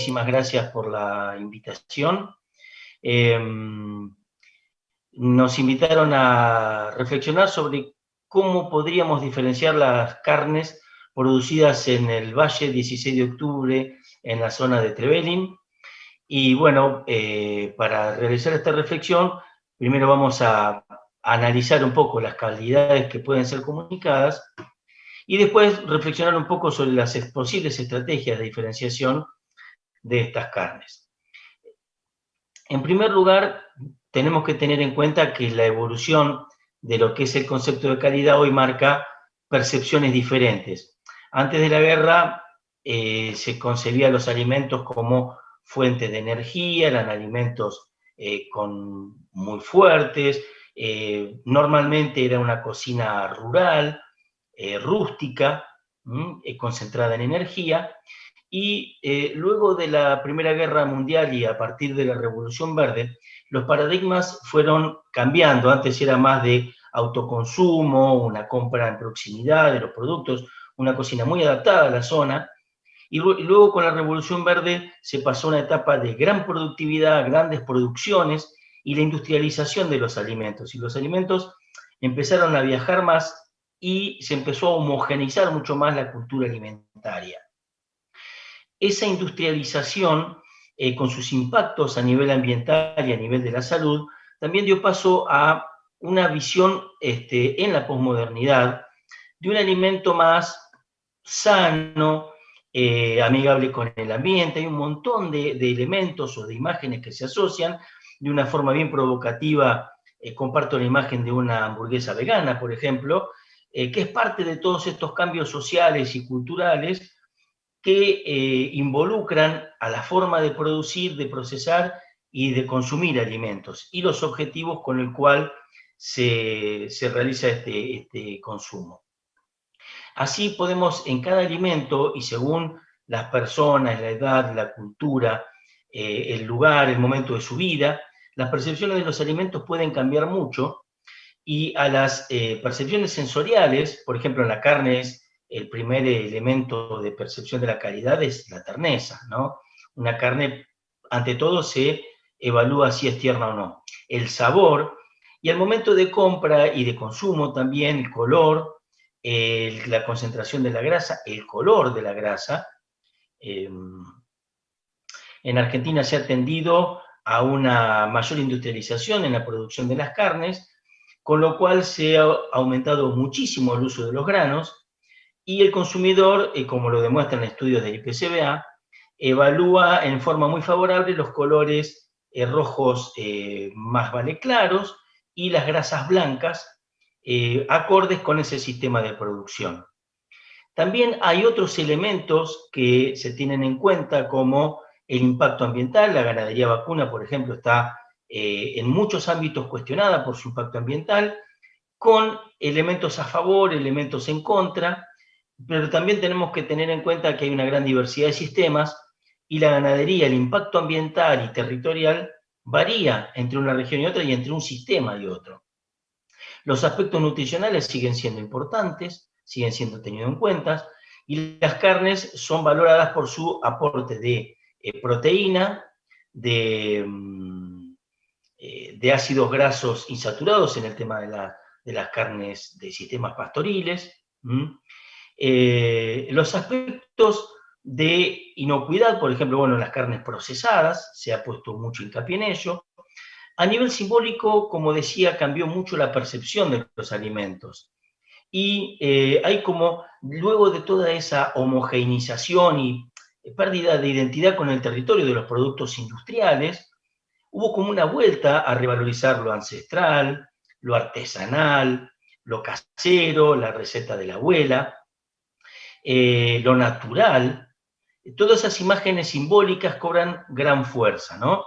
muchísimas gracias por la invitación. Nos invitaron a reflexionar sobre cómo podríamos diferenciar las carnes producidas en el Valle 16 de Octubre, en la zona de Trevelin. Y bueno, para realizar esta reflexión, primero vamos a analizar un poco las calidades que pueden ser comunicadas y después reflexionar un poco sobre las posibles estrategias de diferenciación de estas carnes. En primer lugar, tenemos que tener en cuenta que la evolución de lo que es el concepto de calidad hoy marca percepciones diferentes. Antes de la guerra se concebían los alimentos como fuentes de energía, eran alimentos muy fuertes, normalmente era una cocina rural, rústica, concentrada en energía, y luego de la Primera Guerra Mundial y a partir de la Revolución Verde, los paradigmas fueron cambiando. Antes era más de autoconsumo, una compra en proximidad de los productos, una cocina muy adaptada a la zona, y luego con la Revolución Verde se pasó a una etapa de gran productividad, grandes producciones y la industrialización de los alimentos. Y los alimentos empezaron a viajar más y se empezó a homogeneizar mucho más la cultura alimentaria. Esa industrialización, con sus impactos a nivel ambiental y a nivel de la salud, también dio paso a una visión en la posmodernidad de un alimento más sano, amigable con el ambiente. Hay un montón de elementos o de imágenes que se asocian de una forma bien provocativa. Comparto la imagen de una hamburguesa vegana, por ejemplo, que es parte de todos estos cambios sociales y culturales que involucran a la forma de producir, de procesar y de consumir alimentos, y los objetivos con el cual se realiza este consumo. Así podemos en cada alimento, y según las personas, la edad, la cultura, el lugar, el momento de su vida, las percepciones de los alimentos pueden cambiar mucho, y a las percepciones sensoriales, por ejemplo, en la carne es el primer elemento de percepción de la calidad es la terneza, ¿no? Una carne, ante todo, se evalúa si es tierna o no. El sabor, y al momento de compra y de consumo también el color, la concentración de la grasa, el color de la grasa. En Argentina se ha tendido a una mayor industrialización en la producción de las carnes, con lo cual se ha aumentado muchísimo el uso de los granos, y el consumidor, como lo demuestran estudios del IPCBA, evalúa en forma muy favorable los colores rojos más vale claros y las grasas blancas, acordes con ese sistema de producción. También hay otros elementos que se tienen en cuenta, como el impacto ambiental. La ganadería vacuna, por ejemplo, está en muchos ámbitos cuestionada por su impacto ambiental, con elementos a favor, elementos en contra, pero también tenemos que tener en cuenta que hay una gran diversidad de sistemas, y la ganadería, el impacto ambiental y territorial varía entre una región y otra y entre un sistema y otro. Los aspectos nutricionales siguen siendo importantes, siguen siendo tenidos en cuenta, y las carnes son valoradas por su aporte de proteína, de ácidos grasos insaturados en el tema de las carnes de sistemas pastoriles. Los aspectos de inocuidad, por ejemplo, bueno, en las carnes procesadas, se ha puesto mucho hincapié en ello. A nivel simbólico, como decía, cambió mucho la percepción de los alimentos. Y hay como, luego de toda esa homogeneización y pérdida de identidad con el territorio de los productos industriales, hubo como una vuelta a revalorizar lo ancestral, lo artesanal, lo casero, la receta de la abuela, lo natural. Todas esas imágenes simbólicas cobran gran fuerza, ¿no?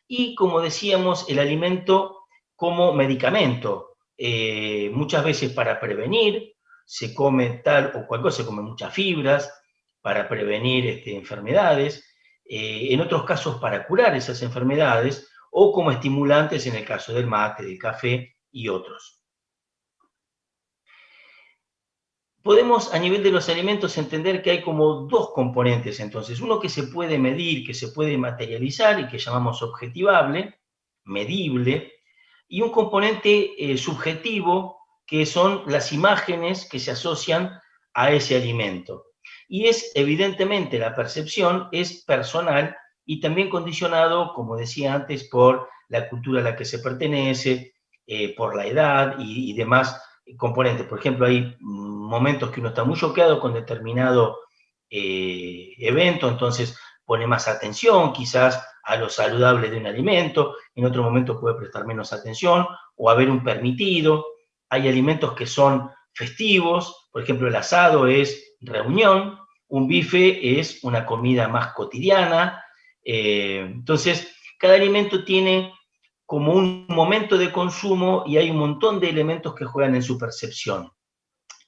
Y como decíamos, el alimento como medicamento, muchas veces para prevenir, se come tal o cual cosa, se come muchas fibras para prevenir enfermedades, en otros casos para curar esas enfermedades, o como estimulantes en el caso del mate, del café y otros. podemos a nivel de los alimentos entender que hay como dos componentes entonces, uno que se puede medir, que se puede materializar y que llamamos objetivable, medible, y un componente subjetivo que son las imágenes que se asocian a ese alimento. Y es evidentemente la percepción es personal y también condicionado, como decía antes, por la cultura a la que se pertenece, por la edad y demás componentes. Por ejemplo, hay momentos que uno está muy choqueado con determinado evento, entonces pone más atención quizás a lo saludable de un alimento, en otro momento puede prestar menos atención o haber un permitido. Hay alimentos que son festivos, por ejemplo, el asado es reunión, un bife es una comida más cotidiana. Entonces, cada alimento tiene como un momento de consumo y hay un montón de elementos que juegan en su percepción.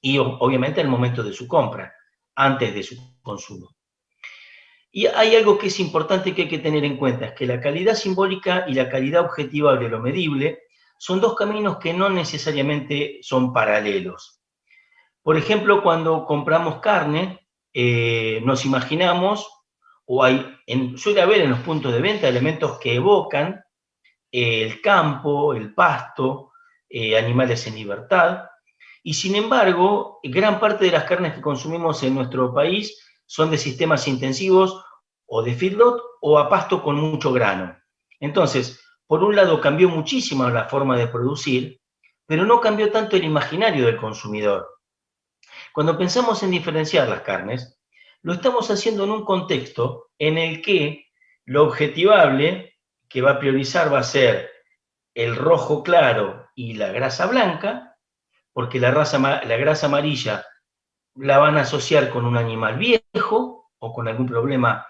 Y obviamente el momento de su compra, antes de su consumo. Y hay algo que es importante que hay que tener en cuenta, es que la calidad simbólica y la calidad objetiva de lo medible son dos caminos que no necesariamente son paralelos. Por ejemplo, cuando compramos carne, nos imaginamos, o suele haber en los puntos de venta elementos que evocan el campo, el pasto, animales en libertad, y sin embargo, gran parte de las carnes que consumimos en nuestro país son de sistemas intensivos o de feedlot o a pasto con mucho grano. Entonces, por un lado cambió muchísimo la forma de producir, pero no cambió tanto el imaginario del consumidor. Cuando pensamos en diferenciar las carnes, lo estamos haciendo en un contexto en el que lo objetivable que va a priorizar va a ser el rojo claro y la grasa blanca, porque la grasa amarilla la van a asociar con un animal viejo o con algún problema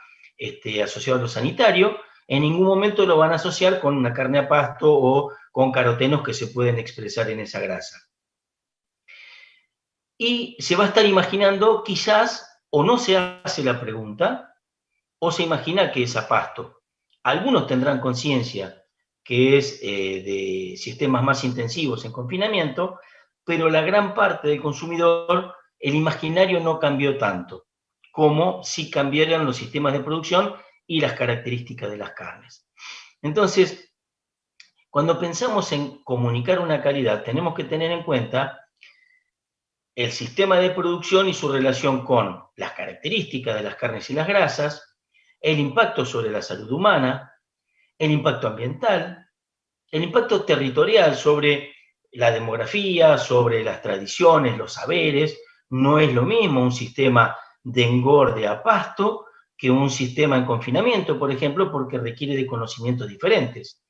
asociado a lo sanitario, en ningún momento lo van a asociar con una carne a pasto o con carotenos que se pueden expresar en esa grasa. Y se va a estar imaginando, quizás, o no se hace la pregunta, o se imagina que es a pasto. Algunos tendrán conciencia que es de sistemas más intensivos en confinamiento, pero la gran parte del consumidor, el imaginario no cambió tanto, como si cambiaran los sistemas de producción y las características de las carnes. Entonces, cuando pensamos en comunicar una calidad, tenemos que tener en cuenta el sistema de producción y su relación con las características de las carnes y las grasas, el impacto sobre la salud humana, el impacto ambiental, el impacto territorial sobre la demografía, sobre las tradiciones, los saberes. No es lo mismo un sistema de engorde a pasto que un sistema en confinamiento, por ejemplo, porque requiere de conocimientos diferentes.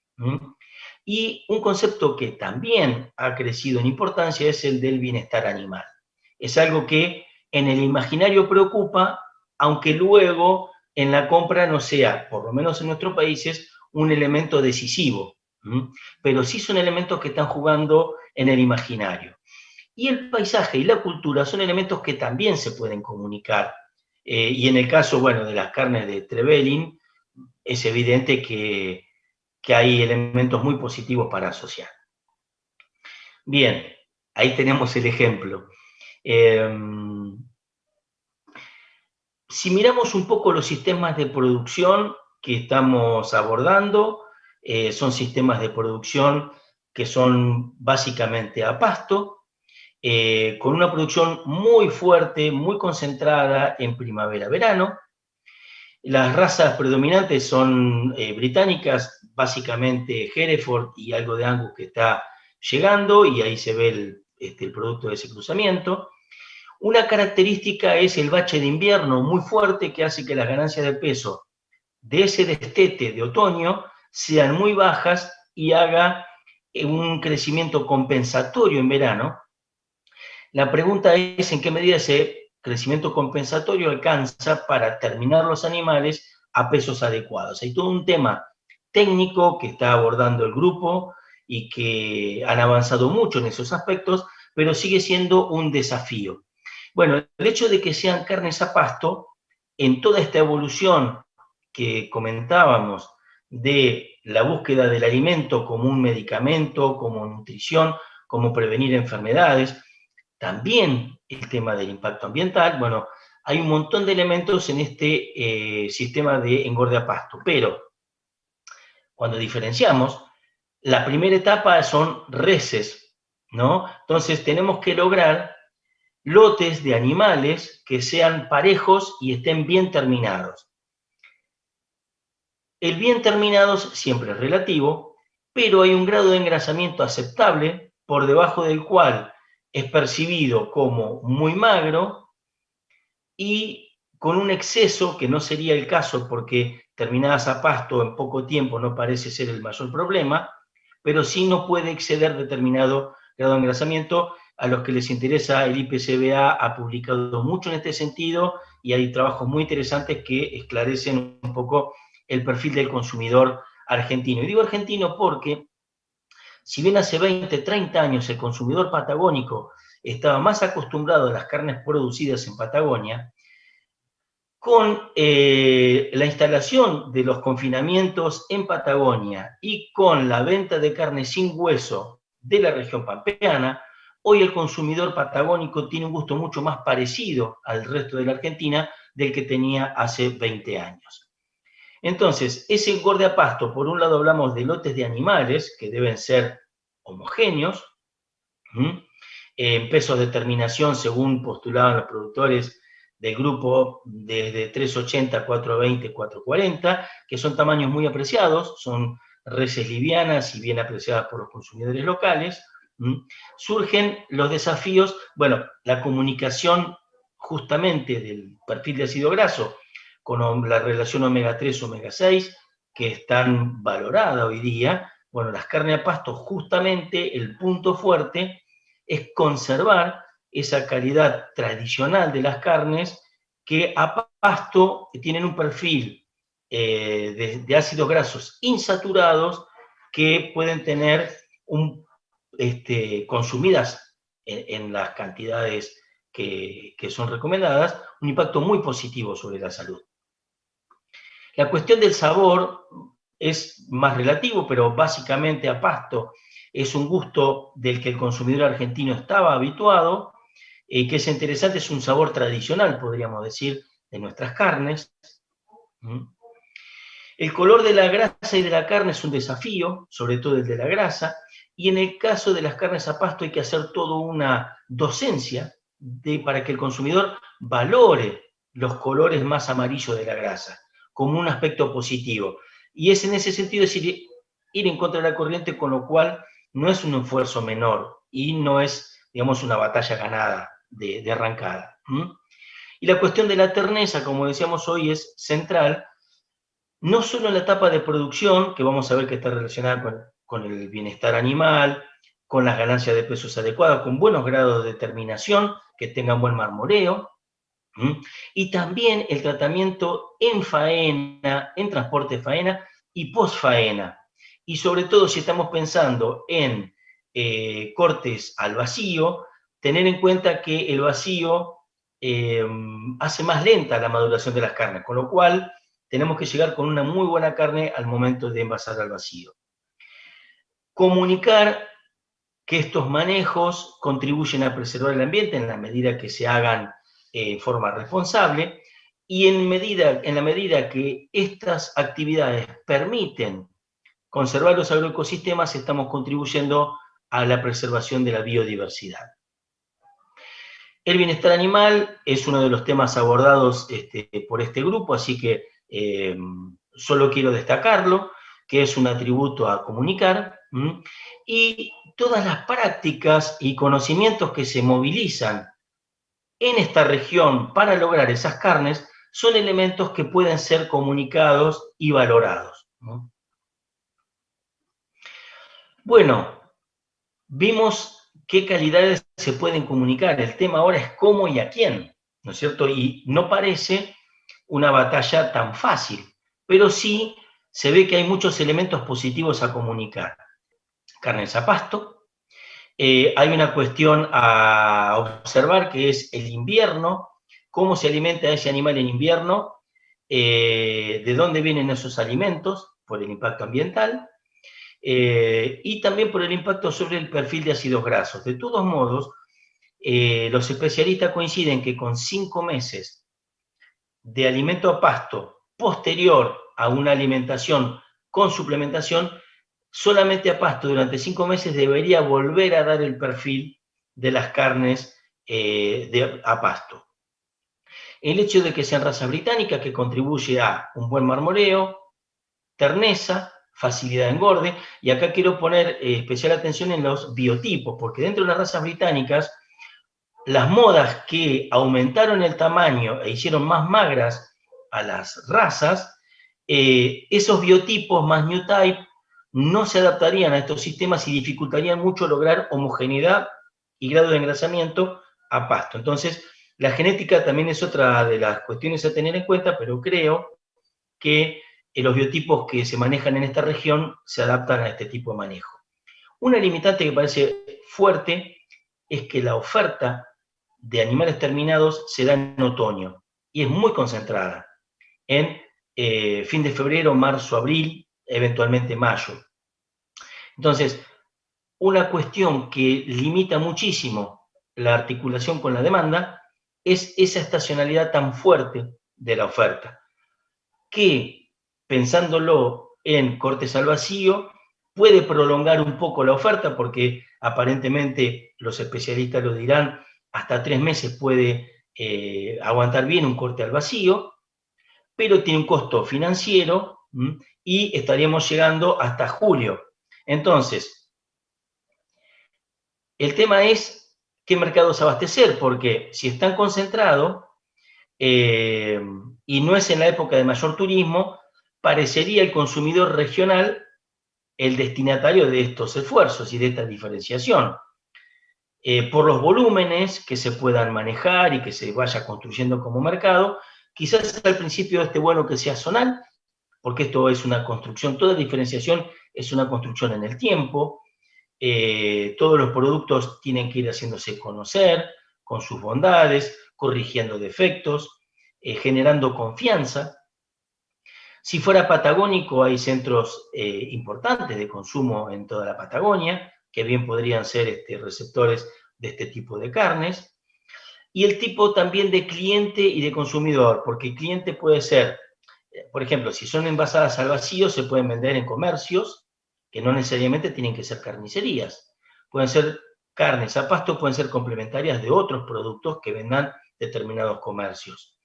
Y un concepto que también ha crecido en importancia es el del bienestar animal. Es algo que en el imaginario preocupa, aunque luego en la compra no sea, por lo menos en nuestros países, un elemento decisivo. Pero sí son elementos que están jugando en el imaginario. Y el paisaje y la cultura son elementos que también se pueden comunicar. Y en el caso, bueno, de las carnes de Trevelin, es evidente que hay elementos muy positivos para asociar. Bien, ahí tenemos el ejemplo. Si miramos un poco los sistemas de producción que estamos abordando, son sistemas de producción que son básicamente a pasto, con una producción muy fuerte, muy concentrada en primavera-verano. Las razas predominantes son británicas, básicamente Hereford y algo de Angus que está llegando, y ahí se ve el producto de ese cruzamiento. Una característica es el bache de invierno muy fuerte que hace que las ganancias de peso de ese destete de otoño sean muy bajas y haga un crecimiento compensatorio en verano. La pregunta es en qué medida ese crecimiento compensatorio alcanza para terminar los animales a pesos adecuados. Hay todo un tema técnico que está abordando el grupo y que han avanzado mucho en esos aspectos, pero sigue siendo un desafío. Bueno, el hecho de que sean carnes a pasto, en toda esta evolución que comentábamos de la búsqueda del alimento como un medicamento, como nutrición, como prevenir enfermedades, también el tema del impacto ambiental. Bueno, hay un montón de elementos en este sistema de engorde a pasto, pero cuando diferenciamos, la primera etapa son reses, ¿no? Entonces tenemos que lograr lotes de animales que sean parejos y estén bien terminados. El bien terminados siempre es relativo, pero hay un grado de engrasamiento aceptable por debajo del cual es percibido como muy magro y con un exceso, que no sería el caso porque terminadas a pasto en poco tiempo no parece ser el mayor problema, pero sí no puede exceder determinado grado de engrasamiento. A los que les interesa, el IPCBA ha publicado mucho en este sentido y hay trabajos muy interesantes que esclarecen un poco el perfil del consumidor argentino. Y digo argentino porque, si bien hace 20, 30 años el consumidor patagónico estaba más acostumbrado a las carnes producidas en Patagonia, con la instalación de los confinamientos en Patagonia y con la venta de carne sin hueso de la región pampeana, hoy el consumidor patagónico tiene un gusto mucho más parecido al resto de la Argentina del que tenía hace 20 años. Entonces, ese engorde a pasto, por un lado hablamos de lotes de animales que deben ser homogéneos, en pesos de terminación según postulaban los productores del grupo desde 380, 420, 440, que son tamaños muy apreciados, son reses livianas y bien apreciadas por los consumidores locales. Surgen los desafíos, bueno, la comunicación justamente del perfil de ácido graso con la relación omega 3, omega 6, que es tan valorada hoy día. Bueno, las carnes a pasto, justamente el punto fuerte es conservar esa calidad tradicional de las carnes que a pasto tienen un perfil de ácidos grasos insaturados que pueden tener consumidas en las cantidades que son recomendadas, un impacto muy positivo sobre la salud. La cuestión del sabor es más relativo, pero básicamente a pasto es un gusto del que el consumidor argentino estaba habituado, que es interesante, es un sabor tradicional, podríamos decir, de nuestras carnes. El color de la grasa y de la carne es un desafío, sobre todo el de la grasa, y en el caso de las carnes a pasto hay que hacer toda una docencia para que el consumidor valore los colores más amarillos de la grasa como un aspecto positivo. Y es en ese sentido decir, ir en contra de la corriente, con lo cual no es un esfuerzo menor y no es, digamos, una batalla ganada de arrancada. Y la cuestión de la terneza, como decíamos hoy, es central, no solo en la etapa de producción, que vamos a ver que está relacionada con el bienestar animal, con las ganancias de pesos adecuadas, con buenos grados de terminación, que tengan buen marmoreo, y también el tratamiento en faena, en transporte de faena y post-faena. Y sobre todo si estamos pensando en cortes al vacío, tener en cuenta que el vacío hace más lenta la maduración de las carnes, con lo cual tenemos que llegar con una muy buena carne al momento de envasar al vacío. Comunicar que estos manejos contribuyen a preservar el ambiente en la medida que se hagan en forma responsable, y en la medida que estas actividades permiten conservar los agroecosistemas, estamos contribuyendo a la preservación de la biodiversidad. El bienestar animal es uno de los temas abordados por este grupo, así que solo quiero destacarlo, que es un atributo a comunicar, y todas las prácticas y conocimientos que se movilizan en esta región para lograr esas carnes son elementos que pueden ser comunicados y valorados. Bueno, vimos qué calidades se pueden comunicar. El tema ahora es cómo y a quién, ¿no es cierto? Y no parece una batalla tan fácil, pero sí se ve que hay muchos elementos positivos a comunicar. Carnes a pasto. Hay una cuestión a observar que es el invierno, cómo se alimenta ese animal en invierno, de dónde vienen esos alimentos, por el impacto ambiental, y también por el impacto sobre el perfil de ácidos grasos. De todos modos, los especialistas coinciden que con 5 meses de alimento a pasto posterior a una alimentación con suplementación, solamente a pasto durante 5 meses debería volver a dar el perfil de las carnes a pasto. El hecho de que sean raza británica, que contribuye a un buen marmoreo, terneza, facilidad de engorde, y acá quiero poner especial atención en los biotipos, porque dentro de las razas británicas, las modas que aumentaron el tamaño e hicieron más magras a las razas, esos biotipos más new type no se adaptarían a estos sistemas y dificultarían mucho lograr homogeneidad y grado de engrasamiento a pasto. Entonces, la genética también es otra de las cuestiones a tener en cuenta, pero creo que los biotipos que se manejan en esta región se adaptan a este tipo de manejo. Una limitante que parece fuerte es que la oferta de animales terminados se da en otoño y es muy concentrada en fin de febrero, marzo, abril, eventualmente mayo. Entonces, una cuestión que limita muchísimo la articulación con la demanda es esa estacionalidad tan fuerte de la oferta, que, pensándolo en cortes al vacío, puede prolongar un poco la oferta, porque aparentemente los especialistas lo dirán, hasta 3 meses puede aguantar bien un corte al vacío, pero tiene un costo financiero y estaríamos llegando hasta julio. Entonces, el tema es qué mercados abastecer, porque si están concentrados y no es en la época de mayor turismo, parecería el consumidor regional el destinatario de estos esfuerzos y de esta diferenciación. Por los volúmenes que se puedan manejar y que se vaya construyendo como mercado, quizás al principio esté bueno que sea zonal, porque esto es una construcción, toda diferenciación es una construcción en el tiempo, todos los productos tienen que ir haciéndose conocer, con sus bondades, corrigiendo defectos, generando confianza. Si fuera patagónico, hay centros importantes de consumo en toda la Patagonia, que bien podrían ser receptores de este tipo de carnes. Y el tipo también de cliente y de consumidor, porque el cliente puede ser, por ejemplo, si son envasadas al vacío, se pueden vender en comercios, que no necesariamente tienen que ser carnicerías. Pueden ser carnes a pasto, pueden ser complementarias de otros productos que vendan determinados comercios.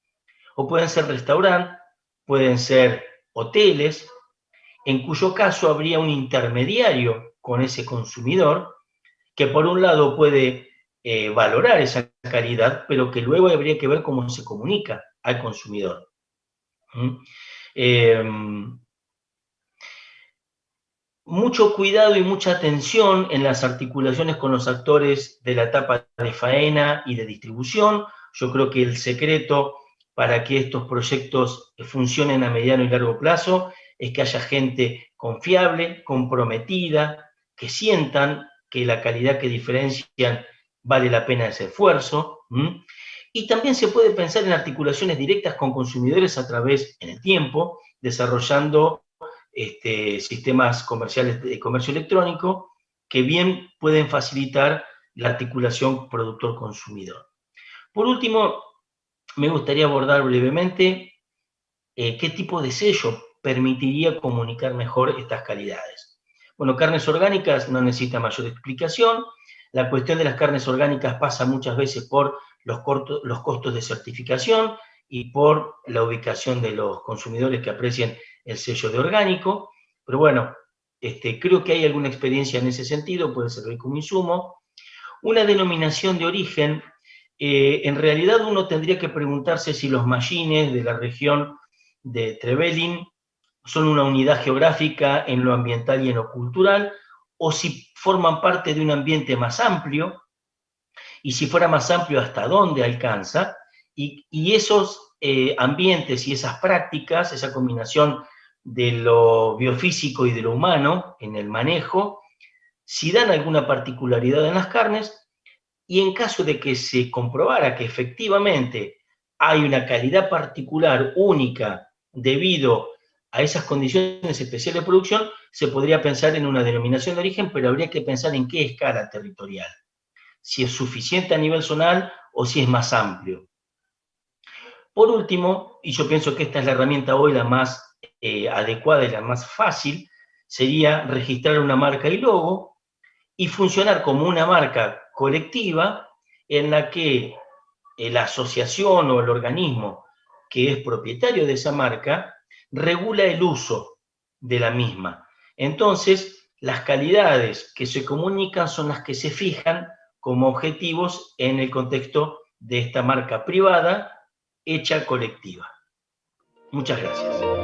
O pueden ser restaurantes, pueden ser hoteles, en cuyo caso habría un intermediario con ese consumidor que por un lado puede valorar esa calidad, pero que luego habría que ver cómo se comunica al consumidor. Mucho cuidado y mucha atención en las articulaciones con los actores de la etapa de faena y de distribución. Yo creo que el secreto para que estos proyectos funcionen a mediano y largo plazo es que haya gente confiable, comprometida, que sientan que la calidad que diferencian vale la pena ese esfuerzo. Y también se puede pensar en articulaciones directas con consumidores a través, en el tiempo, desarrollando sistemas comerciales de comercio electrónico que bien pueden facilitar la articulación productor-consumidor. Por último, me gustaría abordar brevemente qué tipo de sello permitiría comunicar mejor estas calidades. Bueno, carnes orgánicas no necesita mayor explicación. La cuestión de las carnes orgánicas pasa muchas veces por los costos de certificación y por la ubicación de los consumidores que aprecien el sello de orgánico, pero bueno, creo que hay alguna experiencia en ese sentido, puede servir como insumo. Una denominación de origen, en realidad uno tendría que preguntarse si los mallines de la región de Trevelin son una unidad geográfica en lo ambiental y en lo cultural, o si forman parte de un ambiente más amplio, y si fuera más amplio, hasta dónde alcanza, y esos ambientes y esas prácticas, esa combinación de lo biofísico y de lo humano en el manejo, si dan alguna particularidad en las carnes, y en caso de que se comprobara que efectivamente hay una calidad particular, única, debido a esas condiciones especiales de producción, se podría pensar en una denominación de origen, pero habría que pensar en qué escala territorial. si es suficiente a nivel zonal o si es más amplio. Por último, y yo pienso que esta es la herramienta hoy la más adecuada y la más fácil, sería registrar una marca y logo y funcionar como una marca colectiva en la que la asociación o el organismo que es propietario de esa marca regula el uso de la misma. Entonces, las calidades que se comunican son las que se fijan como objetivos en el contexto de esta marca privada hecha colectiva. Muchas gracias.